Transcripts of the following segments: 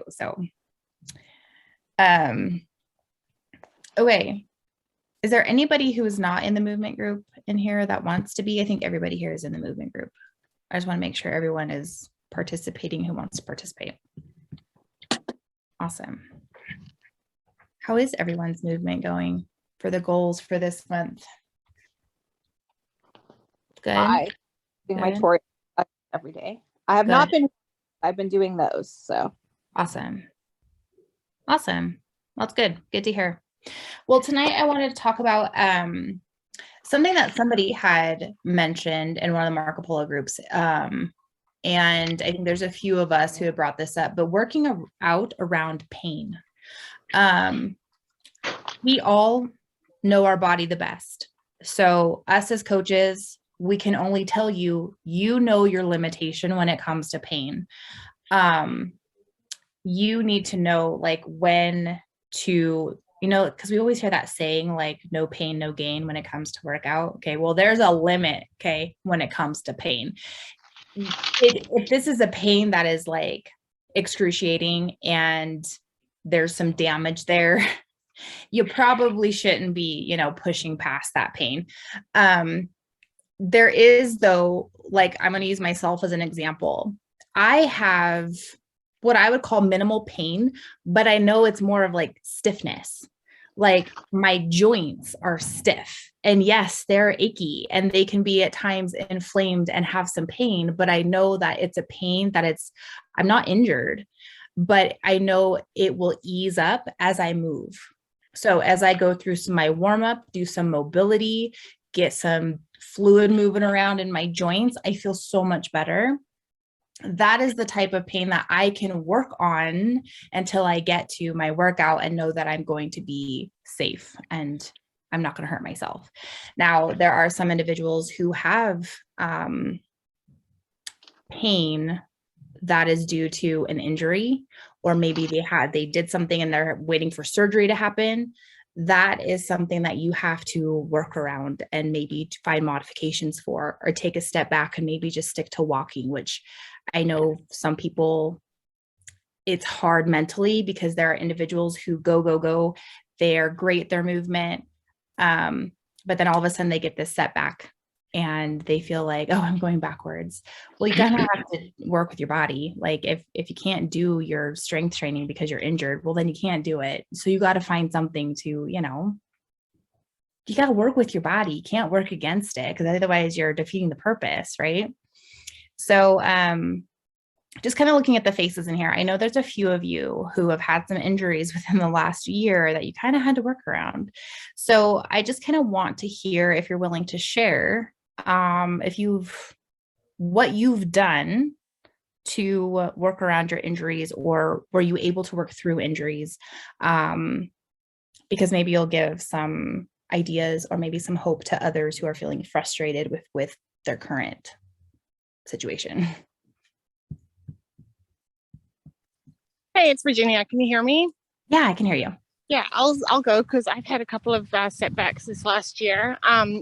So, okay. Is there anybody who is not in the movement group in here that wants to be? I think everybody here is in the movement group. I just want to make sure everyone is participating who wants to participate. Awesome. How is everyone's movement going for the goals for this month? Good. I do my tour every day. I have not been, I've been doing those. So awesome. Awesome. That's good. Good to hear. Well, tonight I wanted to talk about something that somebody had mentioned in one of the Marco Polo groups. And I think there's a few of us who have brought this up, but working out around pain. We all know our body the best. So us as coaches, we can only tell you, you know your limitation when it comes to pain. You need to know like when to, you know, because we always hear that saying like no pain, no gain when it comes to workout. Okay, well, there's a limit, okay, when it comes to pain. If this is a pain that is like excruciating and there's some damage there, you probably shouldn't be, you know, pushing past that pain. There is though, like I'm going to use myself as an example. I have what I would call minimal pain, but I know it's more of like stiffness. Like my joints are stiff and yes, they're achy and they can be at times inflamed and have some pain, but I know that it's a pain that I'm not injured, but I know it will ease up as I move. So as I go through my warm up, do some mobility, get some fluid moving around in my joints, I feel so much better. That is the type of pain that I can work on until I get to my workout and know that I'm going to be safe and I'm not going to hurt myself. Now, there are some individuals who have pain that is due to an injury, or maybe they did something and they're waiting for surgery to happen. That is something that you have to work around and maybe find modifications for, or take a step back and maybe just stick to walking, which I know some people, it's hard mentally because there are individuals who go. They're great, their movement. But then all of a sudden they get this setback and they feel like, oh, I'm going backwards. Well, you kind of have to work with your body. Like if you can't do your strength training because you're injured, well, then you can't do it. So you got to find something to, you know, you got to work with your body. You can't work against it because otherwise you're defeating the purpose, right? So just kind of looking at the faces in here, I know there's a few of you who have had some injuries within the last year that you kind of had to work around. So I just kind of want to hear if you're willing to share what you've done to work around your injuries, or were you able to work through injuries? Because maybe you'll give some ideas or maybe some hope to others who are feeling frustrated with their current situation. Hey, it's Virginia. Can you hear me? Yeah, I can hear you. Yeah, I'll go because I've had a couple of setbacks this last year.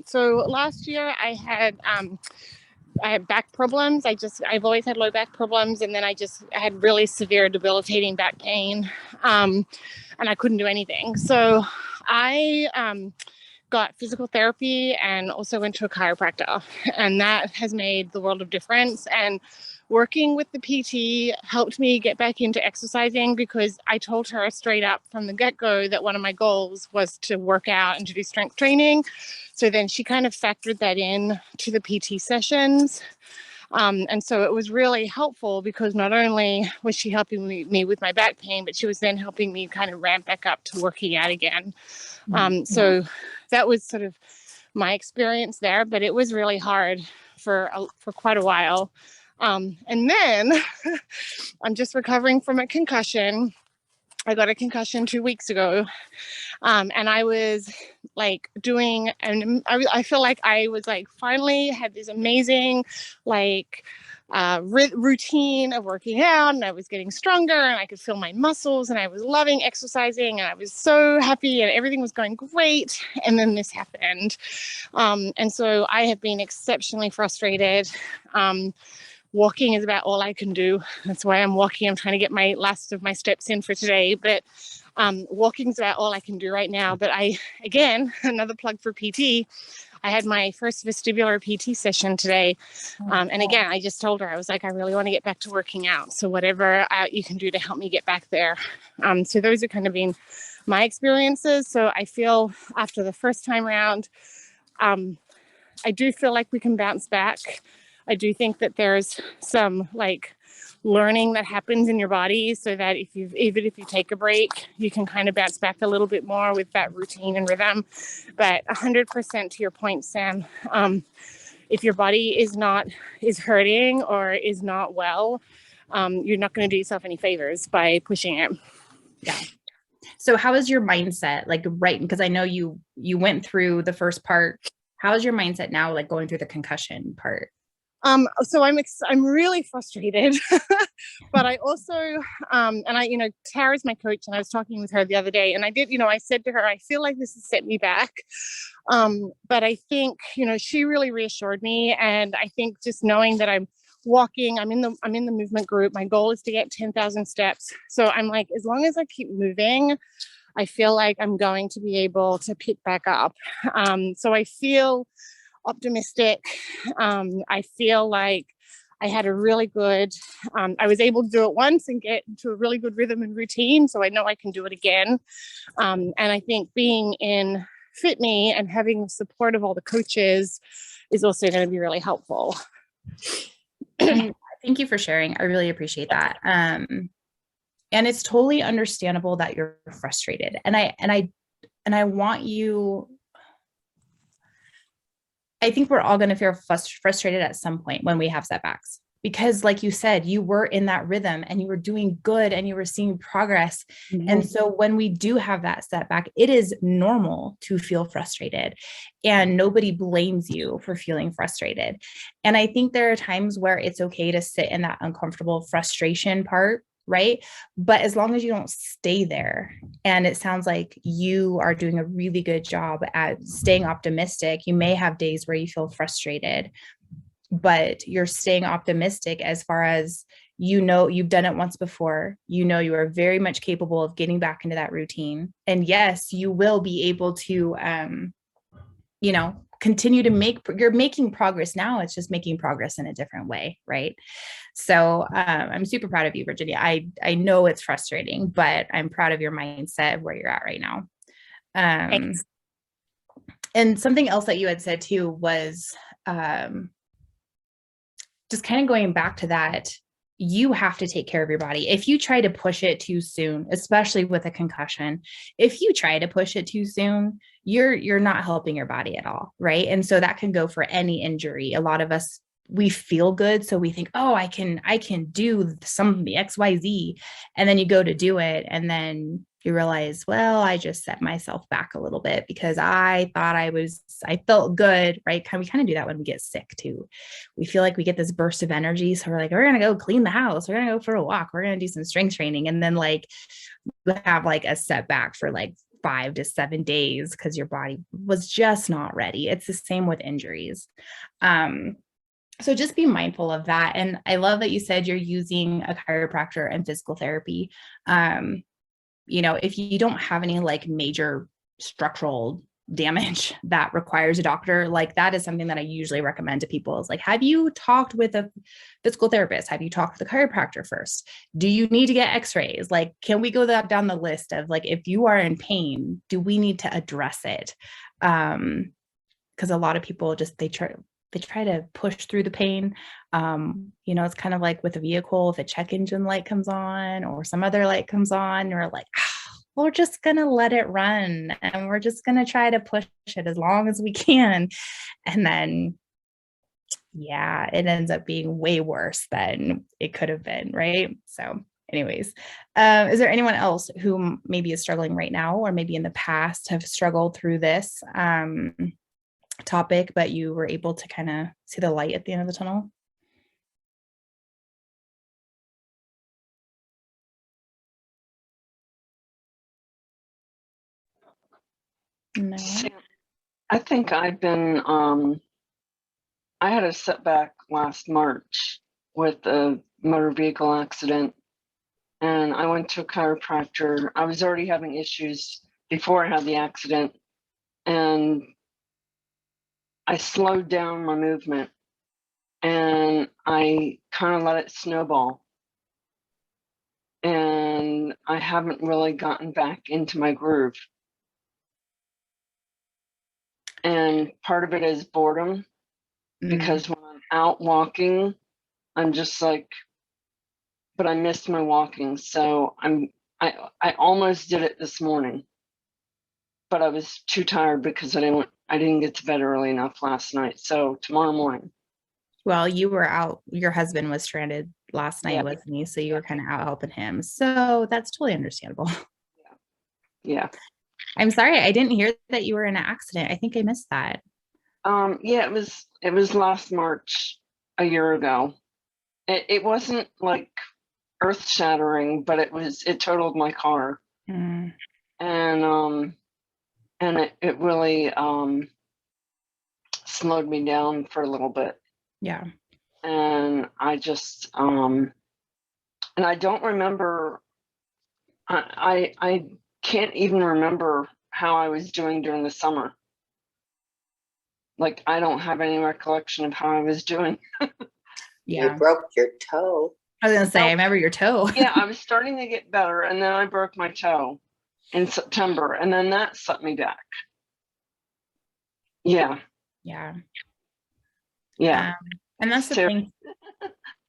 So last year I had back problems. I've always had low back problems, and then I had really severe debilitating back pain, and I couldn't do anything. So I got physical therapy and also went to a chiropractor, and that has made the world of difference. And working with the PT helped me get back into exercising because I told her straight up from the get-go that one of my goals was to work out and to do strength training. So then she kind of factored that in to the PT sessions. And so it was really helpful because not only was she helping me with my back pain, but she was then helping me kind of ramp back up to working out again. So that was sort of my experience there, but it was really hard for quite a while. And then I'm just recovering from a concussion. I got a concussion 2 weeks ago. And I was like I feel like I was like finally had this amazing like routine of working out, and I was getting stronger and I could feel my muscles and I was loving exercising and I was so happy and everything was going great. And then this happened. And so I have been exceptionally frustrated walking is about all I can do. That's why I'm walking. I'm trying to get my last of my steps in for today, but walking is about all I can do right now. But again, another plug for PT. I had my first vestibular PT session today. And again, I just told her, I was like, I really want to get back to working out. So whatever you can do to help me get back there. So those are kind of been my experiences. So I feel after the first time around, I do feel like we can bounce back. I do think that there's some like learning that happens in your body so that even if you take a break, you can kind of bounce back a little bit more with that routine and rhythm. But 100% to your point, Sam, if your body is hurting or is not well, you're not going to do yourself any favors by pushing it. Yeah. So how is your mindset like, right? Because I know you went through the first part. How is your mindset now, like going through the concussion part? So I'm really frustrated, but I also, and I, Tara's my coach, and I was talking with her the other day, and I said to her, I feel like this has set me back. But I think, she really reassured me. And I think just knowing that I'm walking, I'm in the movement group. My goal is to get 10,000 steps. So I'm like, as long as I keep moving, I feel like I'm going to be able to pick back up. So I feel optimistic. I feel like I had a really good, I was able to do it once and get into a really good rhythm and routine. So I know I can do it again. And I think being in Fitme and having the support of all the coaches is also going to be really helpful. Thank you for sharing. I really appreciate that. And it's totally understandable that you're frustrated. And I want you, I think we're all going to feel frustrated at some point when we have setbacks, because like you said, you were in that rhythm and you were doing good and you were seeing progress. Mm-hmm. And so when we do have that setback, it is normal to feel frustrated, and nobody blames you for feeling frustrated. And I think there are times where it's okay to sit in that uncomfortable frustration part, right? But as long as you don't stay there, and it sounds like you are doing a really good job at staying optimistic. You may have days where you feel frustrated, but you're staying optimistic as far as, you've done it once before. You are very much capable of getting back into that routine. And yes, you will be able to, continue to you're making progress now. It's just making progress in a different way. Right. So I'm super proud of you, Virginia. I know it's frustrating, but I'm proud of your mindset of where you're at right now. And something else that you had said too was just kind of going back to that, you have to take care of your body. If you try to push it too soon, especially with a concussion, if you try to push it too soon, you're not helping your body at all, right? And so that can go for any injury. A lot of us, we feel good, so we think, oh, I can do some XYZ, and then you go to do it, and then you realize, well, I just set myself back a little bit because I thought I felt good, right? We kind of do that when we get sick too. We feel like we get this burst of energy. So we're like, we're going to go clean the house. We're going to go for a walk. We're going to do some strength training. And then like you have like a setback for like 5 to 7 days because your body was just not ready. It's the same with injuries. So just be mindful of that. And I love that you said you're using a chiropractor and physical therapy. If you don't have any like major structural damage that requires a doctor, like that is something that I usually recommend to people, is like, have you talked with a physical therapist? Have you talked with a chiropractor first? Do you need to get x-rays? Like, can we go down the list of like, if you are in pain, do we need to address it? Because a lot of people just, they try to push through the pain. It's kind of like with a vehicle, if a check engine light comes on or some other light comes on, you're like, we're just going to let it run and we're just going to try to push it as long as we can. And then, yeah, it ends up being way worse than it could have been. Right. So anyways, is there anyone else who maybe is struggling right now, or maybe in the past have struggled through this topic, but you were able to kind of see the light at the end of the tunnel? No. I think I've been, I had a setback last March, with a motor vehicle accident. And I went to a chiropractor. I was already having issues before I had the accident. And I slowed down my movement and I kind of let it snowball. And I haven't really gotten back into my groove. And part of it is boredom, because when I'm out walking, I'm just like, but I missed my walking. So I almost did it this morning, but I was too tired because I didn't get to bed early enough last night. So tomorrow morning. Well, you were out, your husband was stranded last night, wasn't he? So you were kind of out helping him. So that's totally understandable. Yeah. I'm sorry, I didn't hear that you were in an accident. I think I missed that. Yeah, it was last March, a year ago. It wasn't like earth shattering, but it totaled my car. Mm. And it really slowed me down for a little bit. Yeah. And I just and I don't remember, I can't even remember how I was doing during the summer. Like, I don't have any recollection of how I was doing. Yeah. You broke your toe. I was gonna say, I remember your toe. Yeah, I was starting to get better, and then I broke my toe in September, and then that set me back. Yeah. Yeah. Yeah. And that's the thing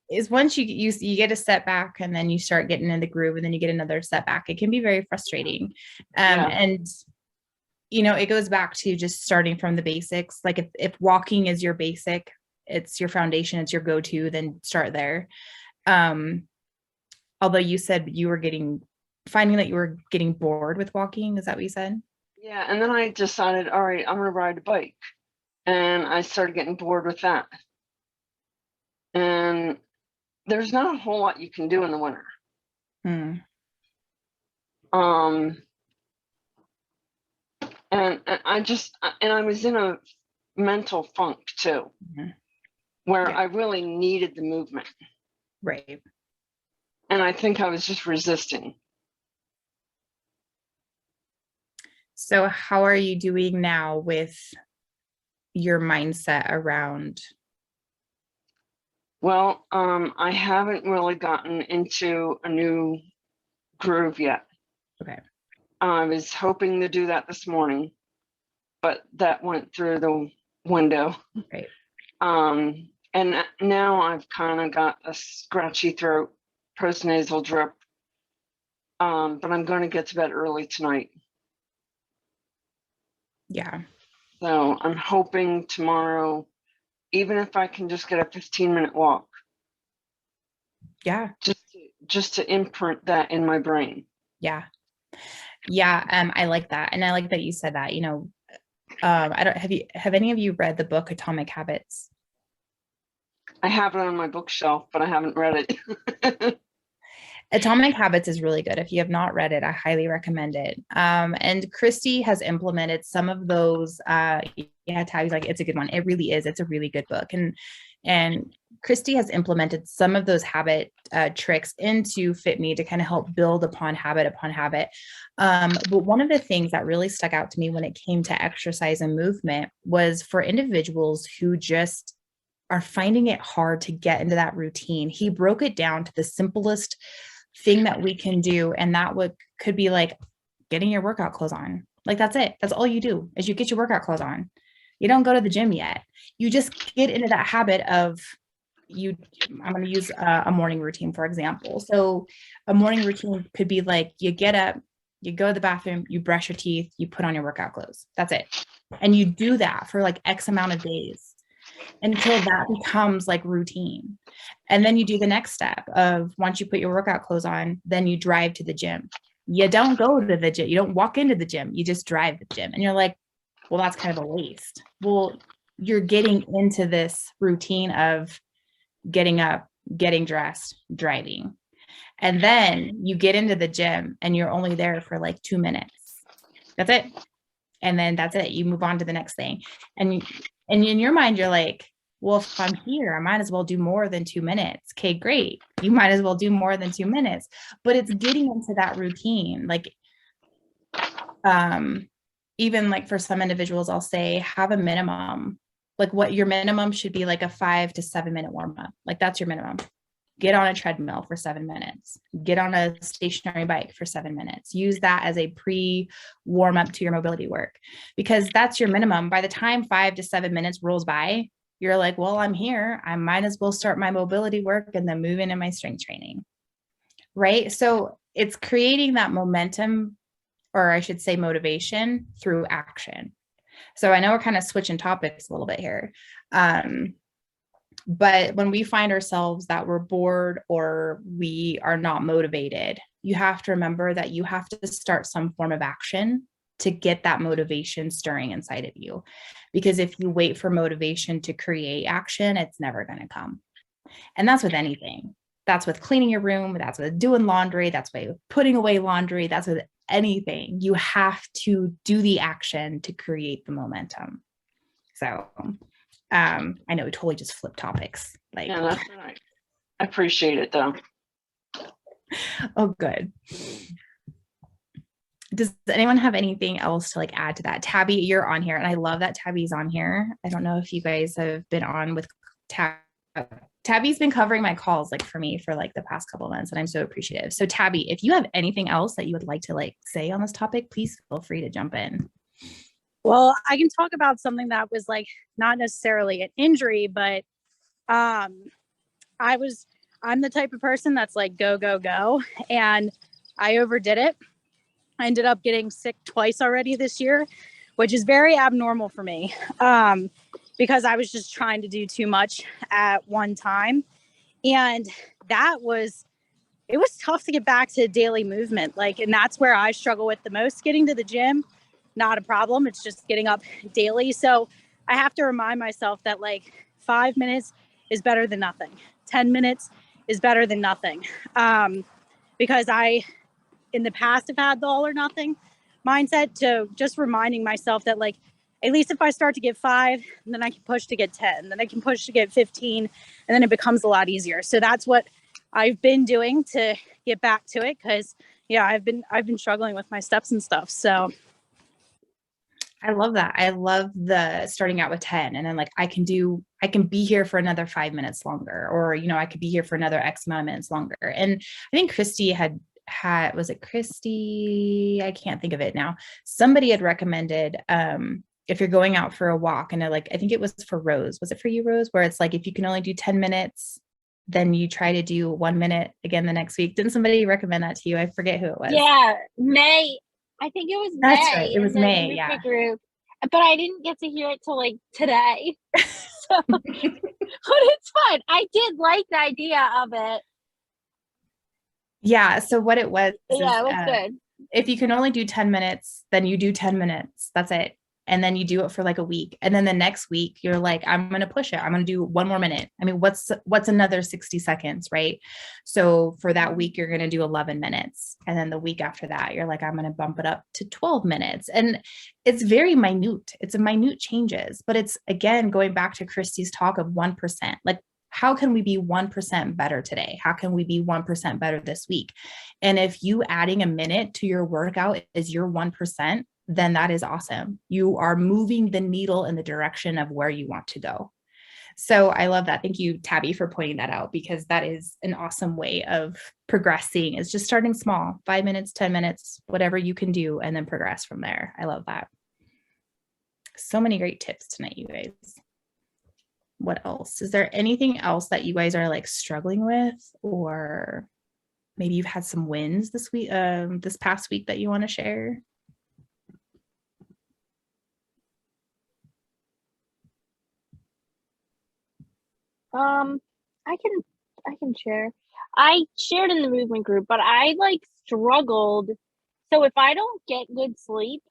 is, once you get a setback and then you start getting in the groove and then you get another setback, it can be very frustrating. And it goes back to just starting from the basics. Like if walking is your basic, it's your foundation, it's your go-to, then start there. Although you said you were finding that you were getting bored with walking. Is that what you said? Yeah. And then I decided, all right, I'm gonna ride a bike. And I started getting bored with that. And there's not a whole lot you can do in the winter. And I was in a mental funk too, where I really needed the movement. Right. And I think I was just resisting. So how are you doing now with your mindset around? Well, I haven't really gotten into a new groove yet. Okay. I was hoping to do that this morning, but that went through the window. Right. And now I've kind of got a scratchy throat, postnasal drip. But I'm going to get to bed early tonight. Yeah. So I'm hoping tomorrow, even if I can just get a 15-minute walk. Yeah. Just to imprint that in my brain. Yeah. Yeah. I like that. And I like that you said that, have any of you read the book Atomic Habits? I have it on my bookshelf, but I haven't read it. Atomic Habits is really good. If you have not read it, I highly recommend it. And Christy has implemented some of those. Tabby's like, it's a good one. It really is. It's a really good book. And Christy has implemented some of those habit tricks into Fitme to kind of help build upon habit. But one of the things that really stuck out to me when it came to exercise and movement was for individuals who just are finding it hard to get into that routine. He broke it down to the simplest thing that we can do. And that could be like getting your workout clothes on. Like, that's it. That's all you do is you get your workout clothes on. You don't go to the gym yet. You just get into that habit of I'm going to use a morning routine, for example. So a morning routine could be like, you get up, you go to the bathroom, you brush your teeth, you put on your workout clothes. That's it. And you do that for like X amount of days until that becomes like routine. And then you do the next step of, once you put your workout clothes on, then you drive to the gym. You don't go to the gym. You don't walk into the gym. You just drive to the gym. And you're like, well, that's kind of a waste. Well, you're getting into this routine of getting up, getting dressed, driving. And then you get into the gym and you're only there for like 2 minutes. That's it. And then that's it. You move on to the next thing. And in your mind, you're like, Well, if I'm here, I might as well do more than 2 minutes. Okay, great. You might as well do more than 2 minutes. But it's getting into that routine. Like, even like for some individuals, I'll say have a minimum. Like what your minimum should be, like a 5 to 7 minute warm up. Like that's your minimum. Get on a treadmill for 7 minutes. Get on a stationary bike for 7 minutes. Use that as a pre warm up to your mobility work, because that's your minimum. By the time 5 to 7 minutes rolls by, you're like, well, I'm here. I might as well start my mobility work and then move into my strength training. Right. So it's creating that momentum, or I should say motivation, through action. So I know we're kind of switching topics a little bit here. But when we find ourselves that we're bored or we are not motivated, you have to remember that you have to start some form of action to get that motivation stirring inside of you. Because if you wait for motivation to create action, it's never going to come. And that's with anything. That's with cleaning your room. That's with doing laundry. That's with putting away laundry. That's with anything. You have to do the action to create the momentum. So I know we totally just flipped topics. Like, Yeah, that's right. I appreciate it though. Oh, good. Does anyone have anything else to like add to that? Tabby, you're on here, and I love that Tabby's on here. I don't know if you guys have been on with Tabby's been covering my calls like for me for like the past couple of months, and I'm so appreciative. So Tabby, if you have anything else that you would like to like say on this topic, please feel free to jump in. Well, I can talk about something that was like not necessarily an injury, but I'm the type of person that's like go, go, go. And I overdid it. I ended up getting sick twice already this year, which is very abnormal for me, because I was just trying to do too much at one time. And it was tough to get back to daily movement. Like, and that's where I struggle with the most. Getting to the gym, not a problem. It's just getting up daily. So I have to remind myself that like 5 minutes is better than nothing. 10 minutes is better than nothing. Because I, in the past, have had the all or nothing mindset, to just reminding myself that like, at least if I start to get 5, then I can push to get 10, then I can push to get 15, and then it becomes a lot easier. So that's what I've been doing to get back to it. Cause yeah, I've been struggling with my steps and stuff. So I love that. I love the starting out with 10 and then like I can be here for another 5 minutes longer, or, you know, I could be here for another X amount of minutes longer. And I think Christy was it Christy? I can't think of it now. Somebody had recommended, if you're going out for a walk, and I think it was for Rose. Was it for you, Rose? Where it's like, if you can only do 10 minutes, then you try to do 1 minute again the next week. Didn't somebody recommend that to you? I forget who it was. Yeah, May. I think it was May. That's right. It was May. Yeah. Group. But I didn't get to hear it till like today. So, but it's fun. I did like the idea of it. Yeah. So what it was, Yeah, it was good. If you can only do 10 minutes, then you do 10 minutes. That's it. And then you do it for like a week. And then the next week you're like, I'm going to push it. I'm going to do 1 more minute. I mean, what's another 60 seconds, right? So for that week, you're going to do 11 minutes. And then the week after that, you're like, I'm going to bump it up to 12 minutes. And it's very minute. It's a minute changes, but it's, again, going back to Christy's talk of 1%, like, how can we be 1% better today? How can we be 1% better this week? And if you adding a minute to your workout is your 1%, then that is awesome. You are moving the needle in the direction of where you want to go. So I love that. Thank you, Tabby, for pointing that out, because that is an awesome way of progressing, is just starting small, 5 minutes, 10 minutes, whatever you can do, and then progress from there. I love that. So many great tips tonight, you guys. What else? Is there anything else that you guys are like struggling with, or maybe you've had some wins this week, this past week, that you want to share? I can share. I shared in the movement group, but I like struggled. So if I don't get good sleep,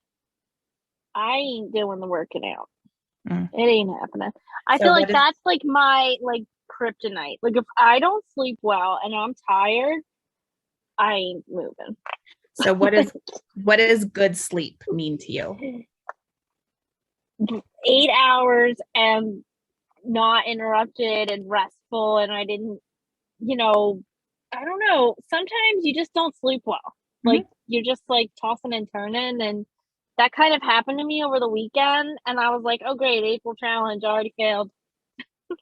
I ain't doing the working out. It ain't happening. I feel like that's like my like kryptonite. Like if I don't sleep well and I'm tired, I ain't moving. So what does good sleep mean to you? 8 hours and not interrupted and restful, and I didn't, you know, I don't know. Sometimes you just don't sleep well. Like you're just like tossing and turning, and that kind of happened to me over the weekend. And I was like, oh great, April challenge already failed.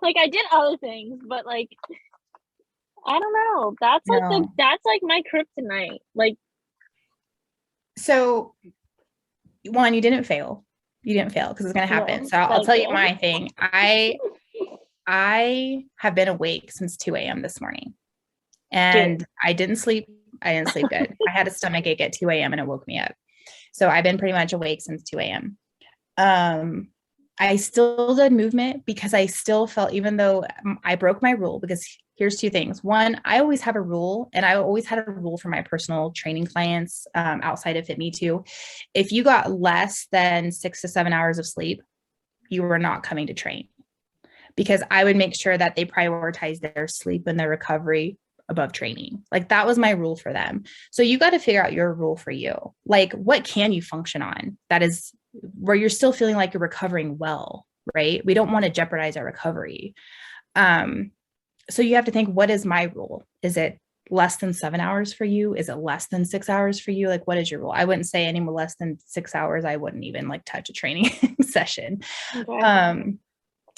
Like I did other things, but like I don't know. That's like that's like my kryptonite. Like, so one, you didn't fail. You didn't fail because it's gonna happen. No, so I'll tell you you. my thing. I have been awake since 2 a.m. this morning, and I didn't sleep. I didn't sleep good. I had a stomach ache at 2 a.m. and it woke me up. So I've been pretty much awake since 2 a.m. I still did movement because I still felt, even though I broke my rule, because here's two things. One, I always have a rule, and I always had a rule for my personal training clients outside of Fitme too. If you got less than 6 to 7 hours of sleep, you were not coming to train, because I would make sure that they prioritize their sleep and their recovery above training. Like that was my rule for them. So you got to figure out your rule for you. Like what can you function on that is where you're still feeling like you're recovering well, right? We don't want to jeopardize our recovery. So you have to think, what is my rule? Is it less than 7 hours for you? Is it less than 6 hours for you? Like, what is your rule? I wouldn't say any more less than 6 hours. I wouldn't even like touch a training session. Okay.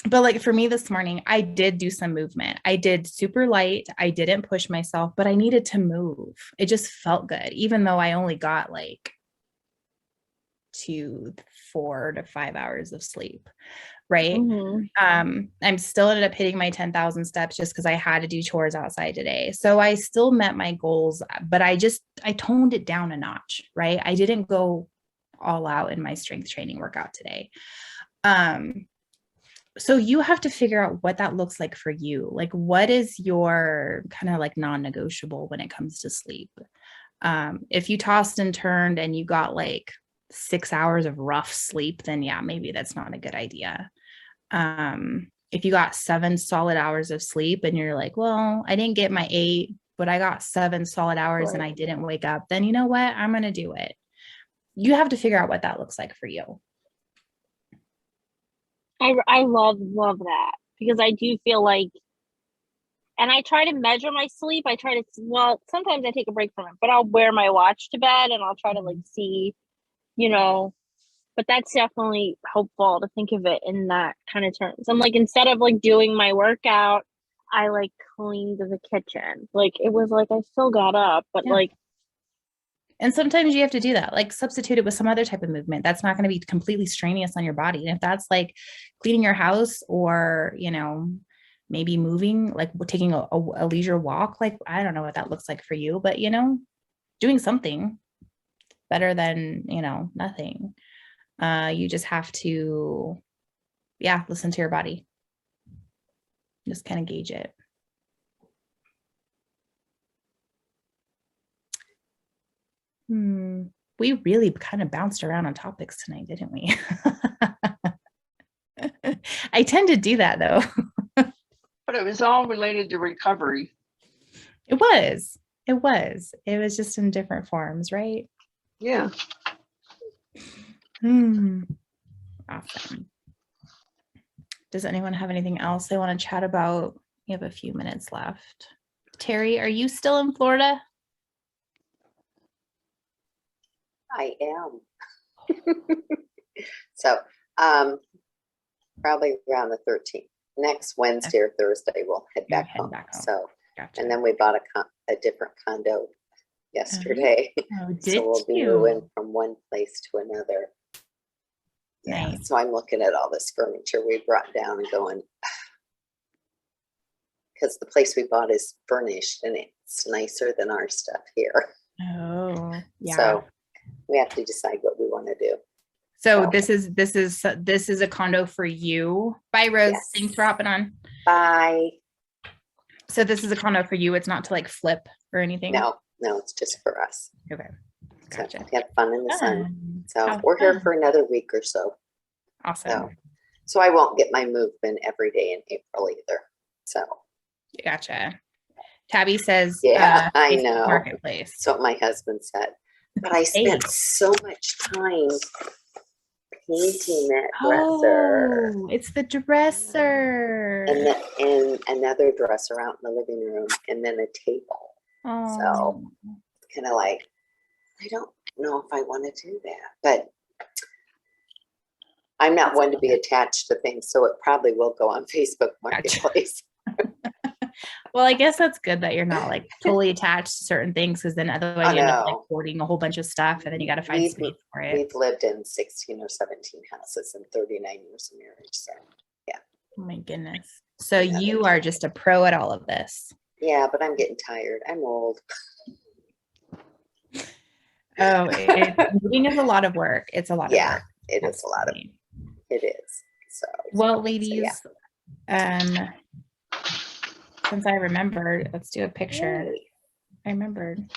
But like for me this morning, I did do some movement. I did super light. I didn't push myself, but I needed to move. It just felt good, even though I only got like 4 to 5 hours of sleep. Right. I'm still ended up hitting my 10,000 steps just because I had to do chores outside today. So I still met my goals, but I toned it down a notch. Right. I didn't go all out in my strength training workout today. So you have to figure out what that looks like for you. Like, what is your kind of like non-negotiable when it comes to sleep? If you tossed and turned and you got like 6 hours of rough sleep, then yeah, maybe that's not a good idea. If you got 7 solid hours of sleep and you're like, well, I didn't get my 8, but I got 7 solid hours and I didn't wake up, then you know what? I'm going to do it. You have to figure out what that looks like for you. I love that, because I do feel like, and I try to measure my sleep. I try to, well, sometimes I take a break from it, but I'll wear my watch to bed and I'll try to like see, you know, but that's definitely helpful to think of it in that kind of terms. I'm like, instead of like doing my workout, I like cleaned the kitchen. Like it was like, I still got up, but like. And sometimes you have to do that, like substitute it with some other type of movement that's not going to be completely strenuous on your body. And if that's like cleaning your house or, you know, maybe moving, like taking a leisure walk, like, I don't know what that looks like for you, but, you know, doing something better than, you know, nothing. You just have to, listen to your body. Just kind of gauge it. We really kind of bounced around on topics tonight, didn't we? I tend to do that though. But it was all related to recovery. It was just in different forms, right? Yeah. Awesome. Does anyone have anything else they want to chat about? We have a few minutes left. Terry, are you still in Florida? I am. So probably around the 13th. Next Wednesday or Thursday, we'll head back home. So, gotcha. And then we bought a different condo yesterday. So we'll be moving from one place to another. Yeah. Nice. So I'm looking at all this furniture we brought down and going, because the place we bought is furnished and it's nicer than our stuff here. Oh, yeah. So we have to decide what we want to do. So this is a condo for you. Bye, Rose. Yes. Thanks for hopping on. Bye. So this is a condo for you. It's not to like flip or anything. No, it's just for us. Okay. Gotcha. So we have fun in the sun. So we're here for another week or so. Awesome. So I won't get my movement every day in April either. So. Gotcha. Tabby says, yeah, I know. Marketplace. That's what my husband said. But I spent so much time painting that dresser. Oh, it's the dresser. And another dresser out in the living room, and then a table. Oh. So it's kind of like, I don't know if I want to do that, but I'm not one to be attached to things, so it probably will go on Facebook Marketplace. Well, I guess that's good that you're not like totally attached to certain things, because then otherwise you end up like hoarding a whole bunch of stuff, and then you got to find space for it. We've lived in 16 or 17 houses in 39 years of marriage, so yeah. Oh my goodness. So you are just a pro at all of this. Yeah, but I'm getting tired. I'm old. Oh, moving is a lot of work. It's a lot of work. It is a lot of. It is. So well, ladies, since I remembered, let's do a picture. Yay. I remembered.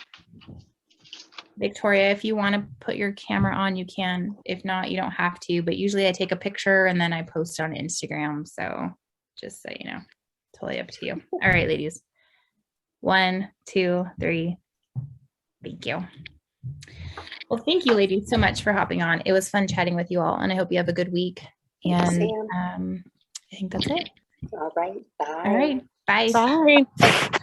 Victoria, if you want to put your camera on, you can. If not, you don't have to. But usually I take a picture and then I post on Instagram. So just so you know, totally up to you. All right, ladies. 1, 2, 3. Thank you. Well, thank you, ladies, so much for hopping on. It was fun chatting with you all, and I hope you have a good week. And I think that's it. All right. Bye. All right. Bye. Bye.